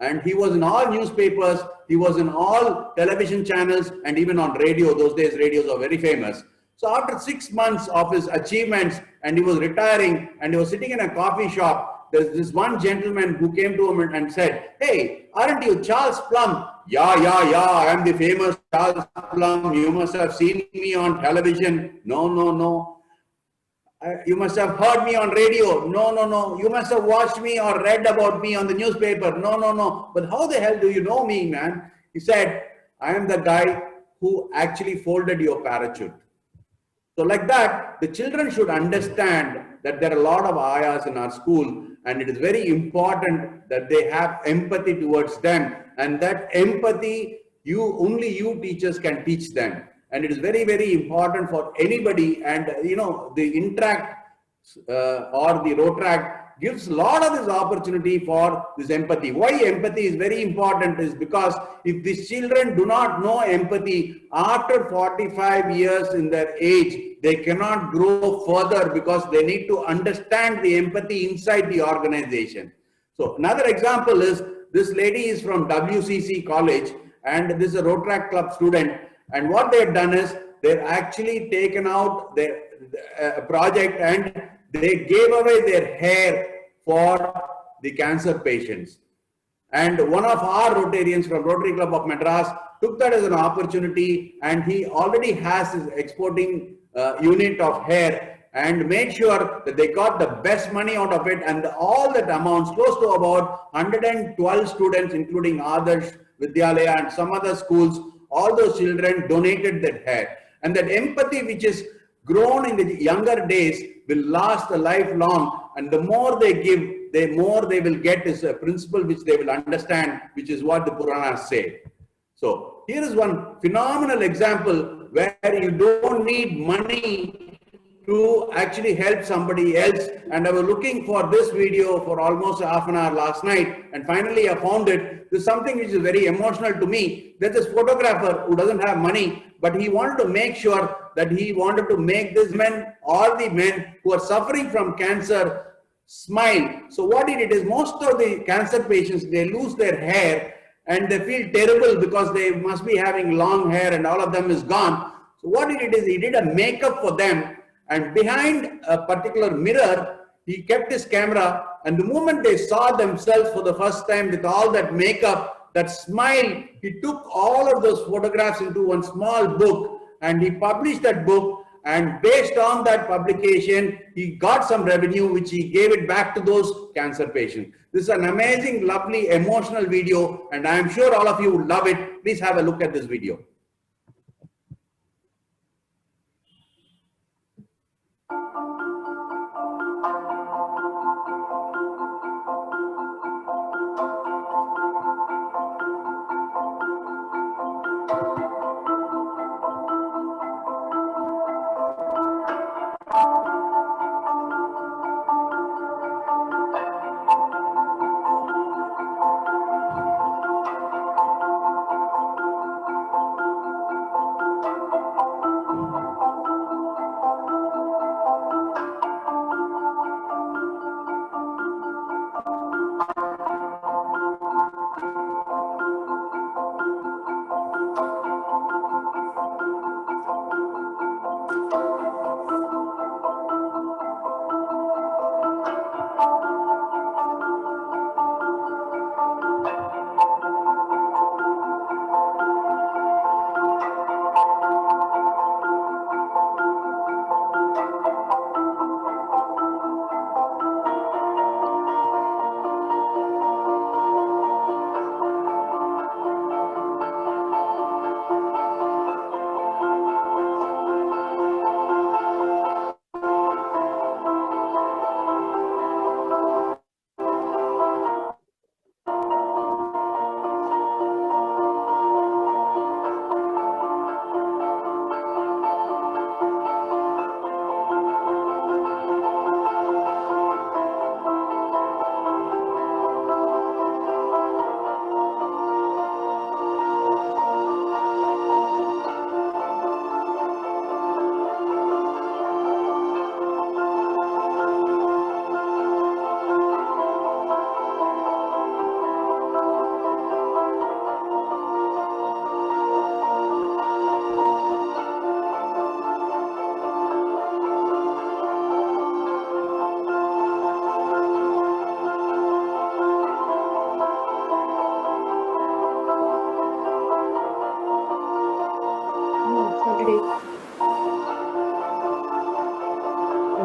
And he was in all newspapers, he was in all television channels, and even on radio. Those days, radios are very famous. So after 6 months of his achievements, and he was retiring, and he was sitting in a coffee shop, there's this one gentleman who came to him and said, "Hey, aren't you Charles Plum?" Yeah, I am the famous Charles Plum. You must have seen me on television. No. You must have heard me on radio. No. You must have watched me or read about me on the newspaper. No. But how the hell do you know me, man? He said, "I am the guy who actually folded your parachute." So like that, the children should understand that there are a lot of ayahs in our school, and it is very important that they have empathy towards them, and that empathy only you teachers can teach them. And it is very, very important for anybody. And you know, the Interact or the Rotaract gives a lot of this opportunity for this empathy. Why empathy is very important is because if these children do not know empathy, after 45 years in their age, they cannot grow further because they need to understand the empathy inside the organization. So another example is this lady is from WCC College, and this is a Rotaract Club student. And what they've done is they've actually taken out their project and they gave away their hair for the cancer patients. And one of our Rotarians from Rotary Club of Madras took that as an opportunity, and he already has his exporting unit of hair, and made sure that they got the best money out of it, and all that amounts, close to about 112 students, including Adarsh, Vidyalaya and some other schools, all those children donated their hair. And that empathy which is grown in the younger days will last a lifelong, and the more they give, the more they will get is a principle which they will understand, which is what the Puranas say. So here is one phenomenal example where you don't need money to actually help somebody else. And I was looking for this video for almost half an hour last night, and finally I found it. There's something which is very emotional to me. There's this photographer who doesn't have money, but he wanted to make sure that he wanted to make this men, all the men who are suffering from cancer, smile. So what he did is, most of the cancer patients, they lose their hair and they feel terrible because they must be having long hair and all of them is gone. So what he did is, he did a makeup for them, and behind a particular mirror, he kept his camera, and the moment they saw themselves for the first time with all that makeup, that smile, he took all of those photographs into one small book, and he published that book. And based on that publication, he got some revenue, which he gave it back to those cancer patients. This is an amazing, lovely, emotional video, and I am sure all of you would love it. Please have a look at this video.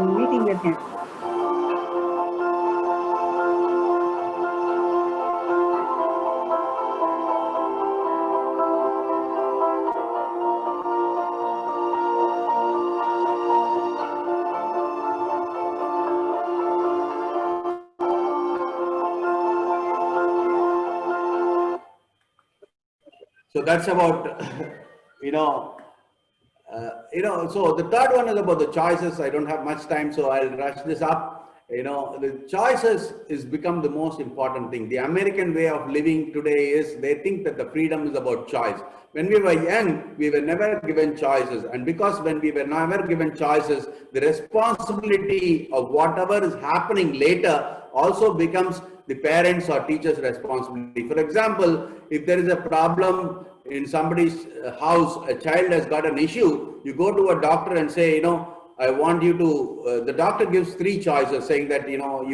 Meeting with him. So that's about, so the third one is about the choices. I don't have much time, so I'll rush this up. The choices is become the most important thing. The American way of living today is, they think that the freedom is about choice. When we were young, we were never given choices. And because when we were never given choices, the responsibility of whatever is happening later also becomes the parents or teachers' responsibility. For example, if there is a problem in somebody's house, a child has got an issue, you go to a doctor and say, I want you to, the doctor gives 3 choices saying that, you know,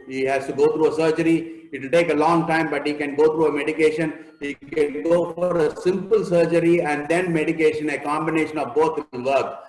he has to go through a surgery. It will take a long time, but he can go through a medication. He can go for a simple surgery and then medication. A combination of both will work.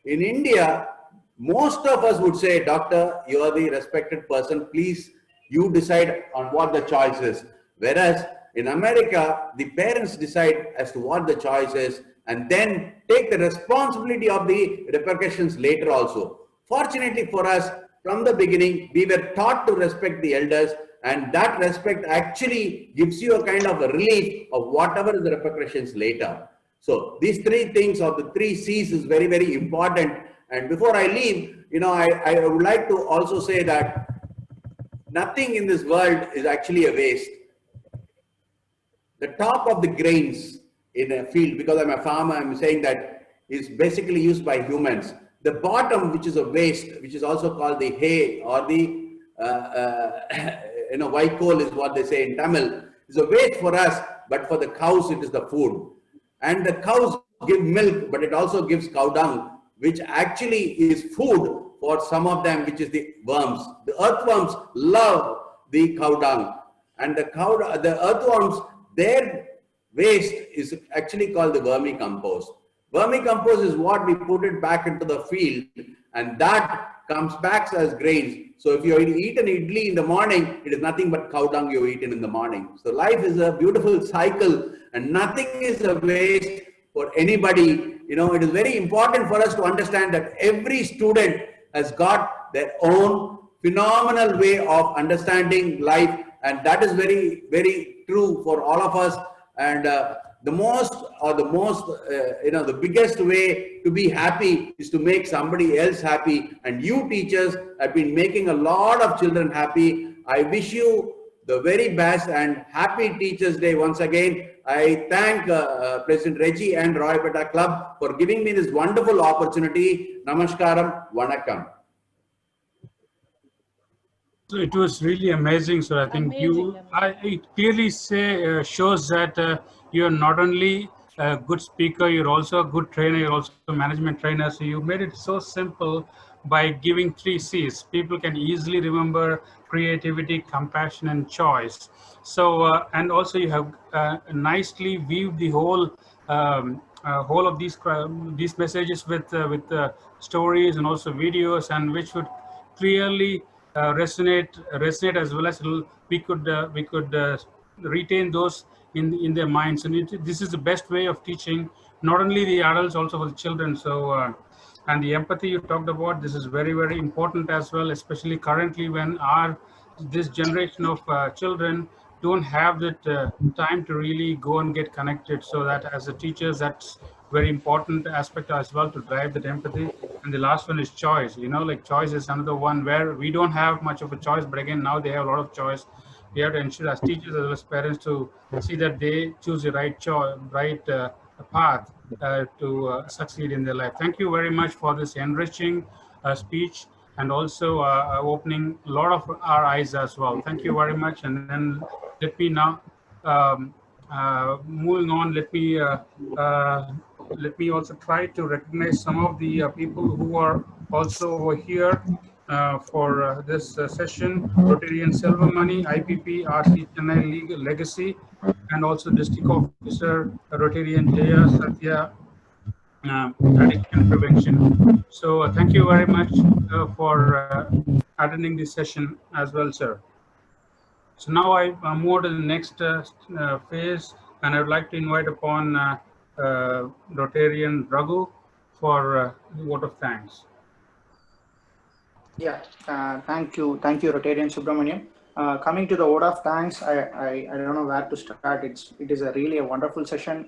In India, most of us would say, doctor, you are the respected person. Please, you decide on what the choice is. Whereas in America, the parents decide as to what the choice is and then take the responsibility of the repercussions later also. Fortunately for us, from the beginning, we were taught to respect the elders, and that respect actually gives you a kind of a relief of whatever is the repercussions later. So these 3 things, or the 3 C's, is very, very important. And before I leave, you know, I would like to also say that nothing in this world is actually a waste. The top of the grains in a field, because I'm a farmer, I'm saying that is basically used by humans. The bottom, which is a waste, which is also called the hay or the you know, vaikol is what they say in Tamil, is a waste for us, but for the cows it is the food. And the cows give milk, but it also gives cow dung, which actually is food for some of them, which is the worms. The earthworms love the cow dung, and the earthworms, their waste is actually called the vermicompost. Vermicompost is what we put it back into the field, and that comes back as grains. So if you eat an idli in the morning, it is nothing but cow dung you eaten in the morning. So life is a beautiful cycle, and nothing is a waste for anybody. You know, it is very important for us to understand that every student has got their own phenomenal way of understanding life, and that is very, very true for all of us. And the biggest way to be happy is to make somebody else happy. And you teachers have been making a lot of children happy. I wish you the very best and happy Teachers Day once again. I thank President Reggie and Roypeta Club for giving me this wonderful opportunity. Namaskaram, Vanakkam. So it was really amazing. So I think it clearly shows that you're not only a good speaker, you're also a good trainer, you're also a management trainer. So you made it so simple by giving 3 C's. People can easily remember creativity, compassion, and choice. So and also you have nicely weaved the whole of these messages with stories and also videos, and which would clearly resonate as well as we could retain those in their minds. And this is the best way of teaching, not only the adults, also for the children. So and the empathy you talked about, this is very, very important as well, especially currently when this generation of children don't have that time to really go and get connected. So that as a teachers, that's very important aspect as well, to drive that empathy. And the last one is choice. You know, like choice is another one where we don't have much of a choice, but again, now they have a lot of choice. We have to ensure as teachers as well as parents to see that they choose the right path to succeed in their life. Thank you very much for this enriching speech, and also opening a lot of our eyes as well. Thank you very much. And then let me now, moving on, let me also try to recognize some of the people who are also over here for this session. Rotarian Silvermoney, IPP, RC Chennai Legacy, and also District Officer Rotarian Jaya Satya, Addiction Prevention. So thank you very much for attending this session as well, sir. So now I move to the next phase, and I would like to invite upon Rotarian Raghu for the vote of thanks. Yeah, thank you, Rotarian Subramaniam. Coming to the vote of thanks, I don't know where to start. It is really a wonderful session.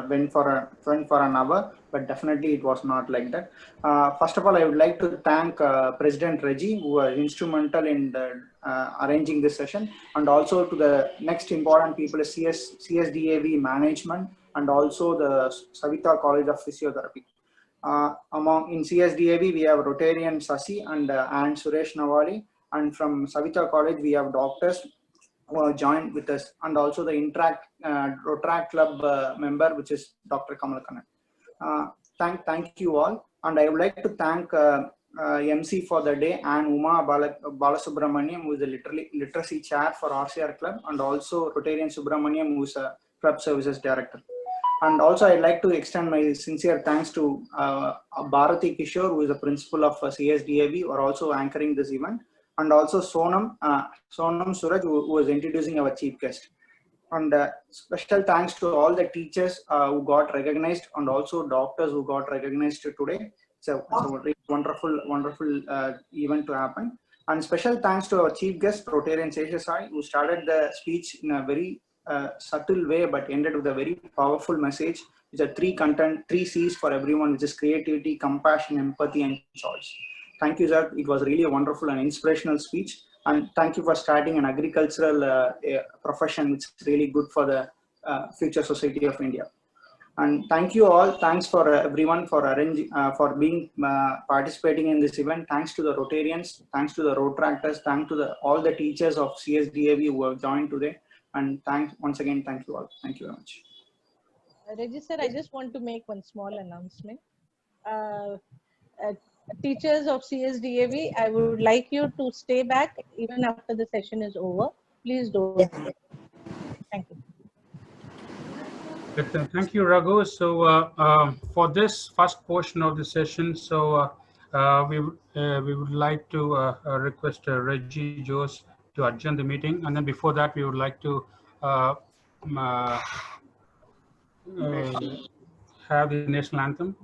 Went for an hour, but definitely it was not like that. First of all, I would like to thank President Reggie, who was instrumental in arranging this session, and also to the next important people, CSDAV management, and also the Savita College of Physiotherapy. In CSDAV, we have Rotarian Sasi and Suresh Nawali, and from Savita College, we have doctors who have joined with us, and also the Rotaract Club member, which is Dr. Kamal Kannan. Thank you all. And I would like to thank MC for the day and Uma Balasubramaniam, who is the literacy chair for RCR Club, and also Rotarian Subramaniam, who is a club services director. And also I'd like to extend my sincere thanks to Bharati Kishore, who is the principal of CSDAV, who are also anchoring this event, and also Sonam Suraj, who was introducing our chief guest. And special thanks to all the teachers who got recognized, and also doctors who got recognized today. It's a really wonderful event to happen. And special thanks to our chief guest, Rotarian Seshasai, who started the speech in a very subtle way, but ended with a very powerful message. It's a three C's for everyone, which is creativity, compassion, empathy, and choice. Thank you, sir. It was really a wonderful and inspirational speech. And thank you for starting an agricultural profession, which is really good for the future society of India. And thank you all. Thanks for everyone for arranging, for being participating in this event. Thanks to the Rotarians. Thanks to the Rotaractors. Thanks to all the teachers of CSDAV who have joined today. And once again, thank you all. Thank you very much. Reggie sir, I just want to make one small announcement. Teachers of CSDAV, I would like you to stay back even after the session is over. Please don't. Thank you. Thank you, Raghu. So for this first portion of the session, so we would like to request Reggie Jose to adjourn the meeting, and then before that, we would like to have the national anthem.